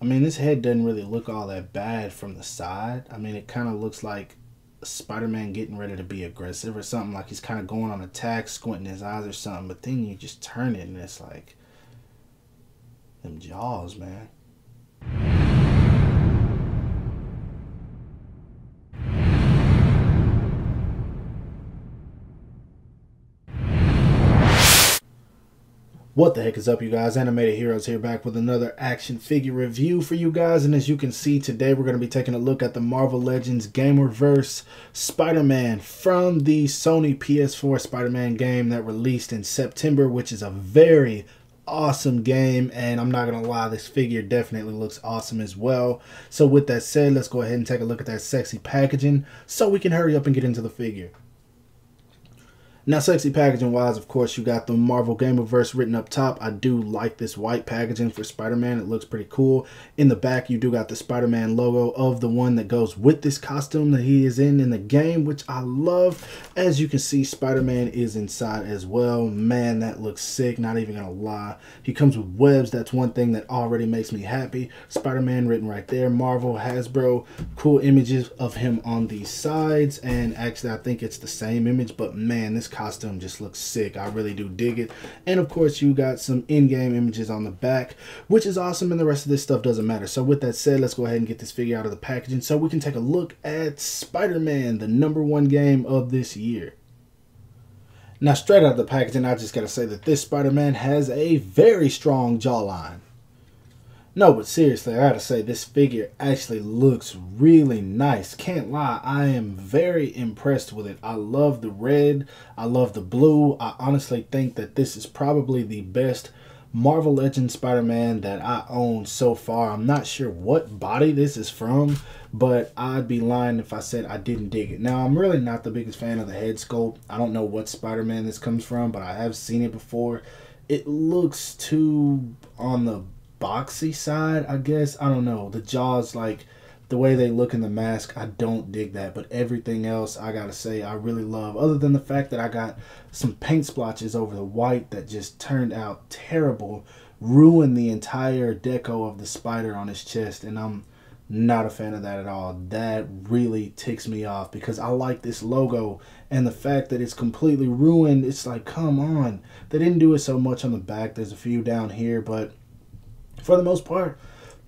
I mean, this head doesn't really look all that bad from the side. I mean, it kind of looks like Spider-Man getting ready to be aggressive or something, like he's kind of going on attack, squinting his eyes or something. But then you just turn it and it's like them jaws, man. What the heck is up, you guys? Animated Heroes here, back with another action figure review for you guys. And as you can see today, we're going to be taking a look at the Marvel Legends Gamerverse Spider-Man from the Sony PS4 Spider-Man game that released in September, which is a very awesome game. And I'm not going to lie, this figure definitely looks awesome as well. So with that said, let's go ahead and take a look at that sexy packaging so we can hurry up and get into the figure. Now, sexy packaging wise, of course, you got the Marvel Gamerverse written up top. I do like this white packaging for Spider-Man. It looks pretty cool. In the back, you do got the Spider-Man logo of the one that goes with this costume that he is in the game, which I love. As you can see, Spider-Man is inside as well. Man, that looks sick. Not even gonna lie. He comes with webs. That's one thing that already makes me happy. Spider-Man written right there. Marvel, Hasbro. Cool images of him on these sides. And actually, I think it's the same image, but man, this costume just looks sick. I really do dig it. And of course, you got some in-game images on the back, which is awesome, and the rest of this stuff doesn't matter. So with that said, let's go ahead and get this figure out of the packaging so we can take a look at Spider-Man, the #1 game of this year. Now, straight out of the packaging, I just gotta say that this Spider-Man has a very strong jawline. No, but seriously, I gotta say, this figure actually looks really nice. Can't lie, I am very impressed with it. I love the red, I love the blue. I honestly think that this is probably the best Marvel Legends Spider-Man that I own so far. I'm not sure what body this is from, but I'd be lying if I said I didn't dig it. Now, I'm really not the biggest fan of the head sculpt. I don't know what Spider-Man this comes from, but I have seen it before. It looks too on the boxy side, I guess. I don't know. The jaws, like the way they look in the mask, I don't dig that. But everything else, I gotta say, I really love. Other than the fact that I got some paint splotches over the white that just turned out terrible, ruined the entire deco of the spider on his chest, and I'm not a fan of that at all. That really ticks me off because I like this logo, and the fact that it's completely ruined, it's like, come on. They didn't do it so much on the back. There's a few down here, but for the most part,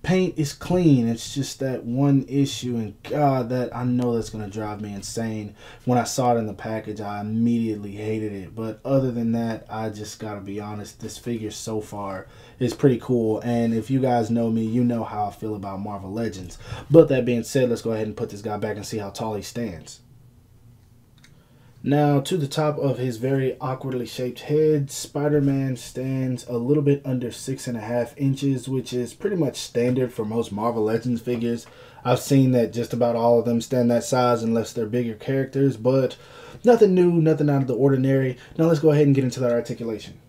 paint is clean. It's just that one issue, and God, that I know that's going to drive me insane. When I saw it in the package, I immediately hated it. But other than that, I just got to be honest, this figure so far is pretty cool. And if you guys know me, you know how I feel about Marvel Legends. But that being said, let's go ahead and put this guy back and see how tall he stands. Now, to the top of his very awkwardly shaped head, Spider-Man stands a little bit under 6.5 inches, which is pretty much standard for most Marvel Legends figures. I've seen that just about all of them stand that size unless they're bigger characters, but nothing new, nothing out of the ordinary. Now let's go ahead and get into that articulation.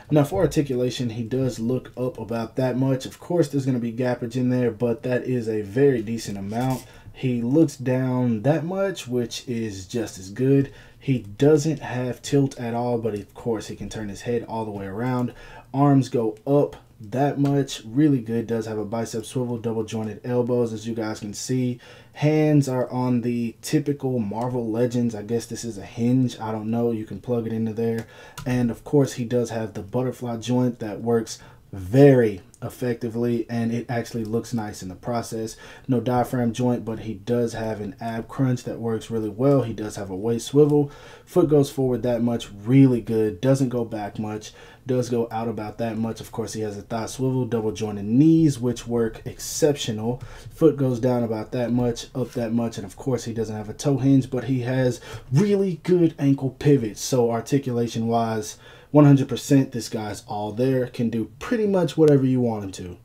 Now, for articulation, he does look up about that much. Of course, there's going to be gappage in there, but that is a very decent amount. He looks down that much, which is just as good. He doesn't have tilt at all, but of course, he can turn his head all the way around. Arms go up that much, really good. Does have a bicep swivel, double jointed elbows, as you guys can see. Hands are on the typical Marvel Legends. I guess this is a hinge, I don't know. You can plug it into there. And of course, he does have the butterfly joint that works very effectively, and it actually looks nice in the process. No diaphragm joint, but he does have an ab crunch that works really well. He does have a waist swivel. Foot goes forward that much, really good. Doesn't go back much, does go out about that much. Of course, he has a thigh swivel, double jointed knees, which work exceptional. Foot goes down about that much, up that much, and of course, he doesn't have a toe hinge, but he has really good ankle pivots. So articulation wise, 100%, this guy's all there, can do pretty much whatever you want him to.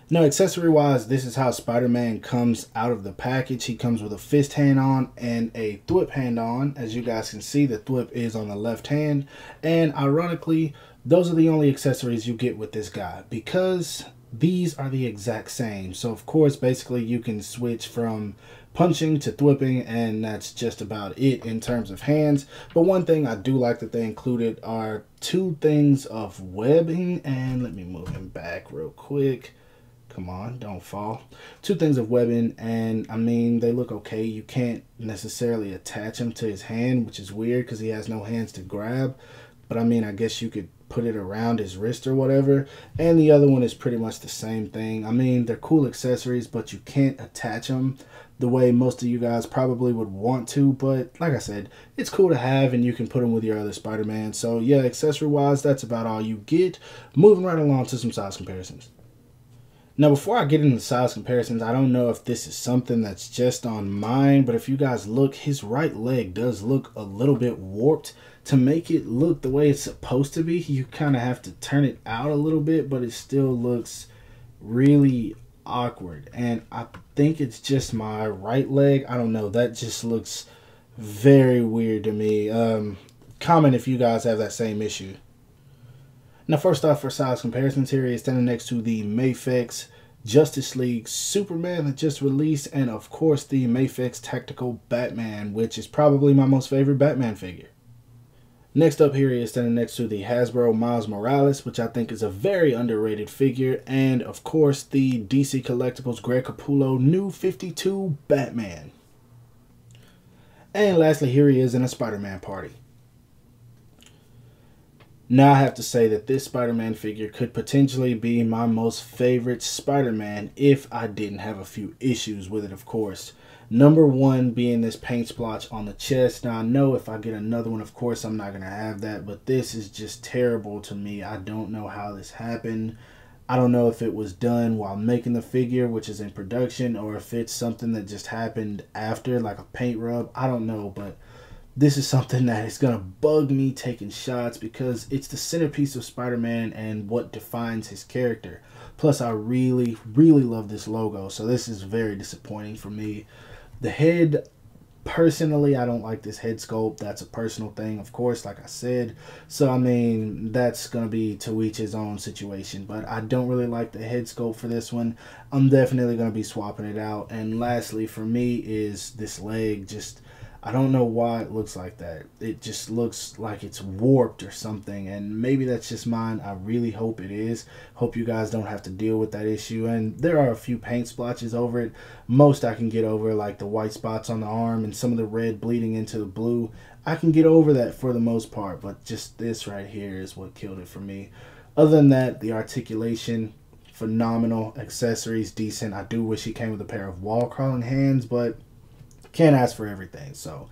Now, accessory wise, this is how Spider-Man comes out of the package. He comes with a fist hand on and a thwip hand on. As you guys can see, the thwip is on the left hand, and ironically, those are the only accessories you get with this guy because these are the exact same. So of course, basically you can switch from punching to thwipping, and that's just about it in terms of hands. But one thing I do like that they included are 2 things of webbing, and let me move him back real quick. Come on, don't fall. 2 things of webbing, and I mean, they look okay. You can't necessarily attach them to his hand, which is weird because he has no hands to grab. But I mean, I guess you could put it around his wrist or whatever. And the other one is pretty much the same thing. I mean, they're cool accessories, but you can't attach them the way most of you guys probably would want to. But like I said, it's cool to have, and you can put them with your other Spider-Man. So yeah, accessory wise, that's about all you get. Moving right along to some size comparisons. Now, before I get into the size comparisons, I don't know if this is something that's just on mine, but if you guys look, his right leg does look a little bit warped. To make it look the way it's supposed to be, you kind of have to turn it out a little bit, but it still looks really awkward. And I think it's just my right leg. I don't know. That just looks very weird to me. Comment if you guys have that same issue. Now, first off, for size comparisons, here he is standing next to the Mafex Justice League Superman that just released, and of course the Mafex Tactical Batman, which is probably my most favorite Batman figure. Next up, here he is standing next to the Hasbro Miles Morales, which I think is a very underrated figure, and of course the DC Collectibles Greg Capullo New 52 Batman. And lastly, here he is in a Spider-Man party. Now I have to say that this Spider-Man figure could potentially be my most favorite Spider-Man if I didn't have a few issues with it, of course. Number 1 being this paint splotch on the chest. Now I know if I get another one, of course I'm not going to have that, but this is just terrible to me. I don't know how this happened. I don't know if it was done while making the figure, which is in production, or if it's something that just happened after, like a paint rub. I don't know, but this is something that is going to bug me taking shots because it's the centerpiece of Spider-Man and what defines his character. Plus, I really, really love this logo, so this is very disappointing for me. The head, personally, I don't like this head sculpt. That's a personal thing, of course, like I said. So, I mean, that's going to be to each his own situation. But I don't really like the head sculpt for this one. I'm definitely going to be swapping it out. And lastly, for me, is this leg. Just, I don't know why it looks like that. It just looks like it's warped or something, and maybe that's just mine. I really hope it is. Hope you guys don't have to deal with that issue. And there are a few paint splotches over it. Most I can get over, like the white spots on the arm and some of the red bleeding into the blue. I can get over that for the most part, but just this right here is what killed it for me. Other than that, the articulation, phenomenal. Accessories, decent. I do wish he came with a pair of wall crawling hands, but can't ask for everything. So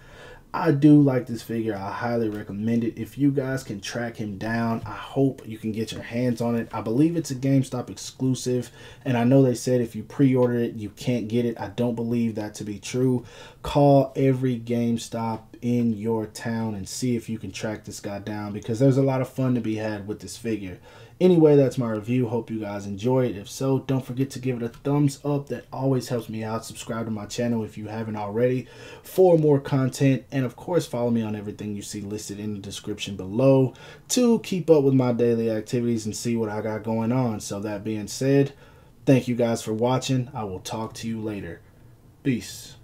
I do like this figure. I highly recommend it. If you guys can track him down, I hope you can get your hands on it. I believe it's a GameStop exclusive, and I know they said if you pre-order it you can't get it. I don't believe that to be true. Call every GameStop in your town and see if you can track this guy down, because there's a lot of fun to be had with this figure. Anyway, that's my review. Hope you guys enjoy it. If so, don't forget to give it a thumbs up. That always helps me out. Subscribe to my channel if you haven't already for more content. And of course, follow me on everything you see listed in the description below to keep up with my daily activities and see what I got going on. So that being said, thank you guys for watching. I will talk to you later. Peace.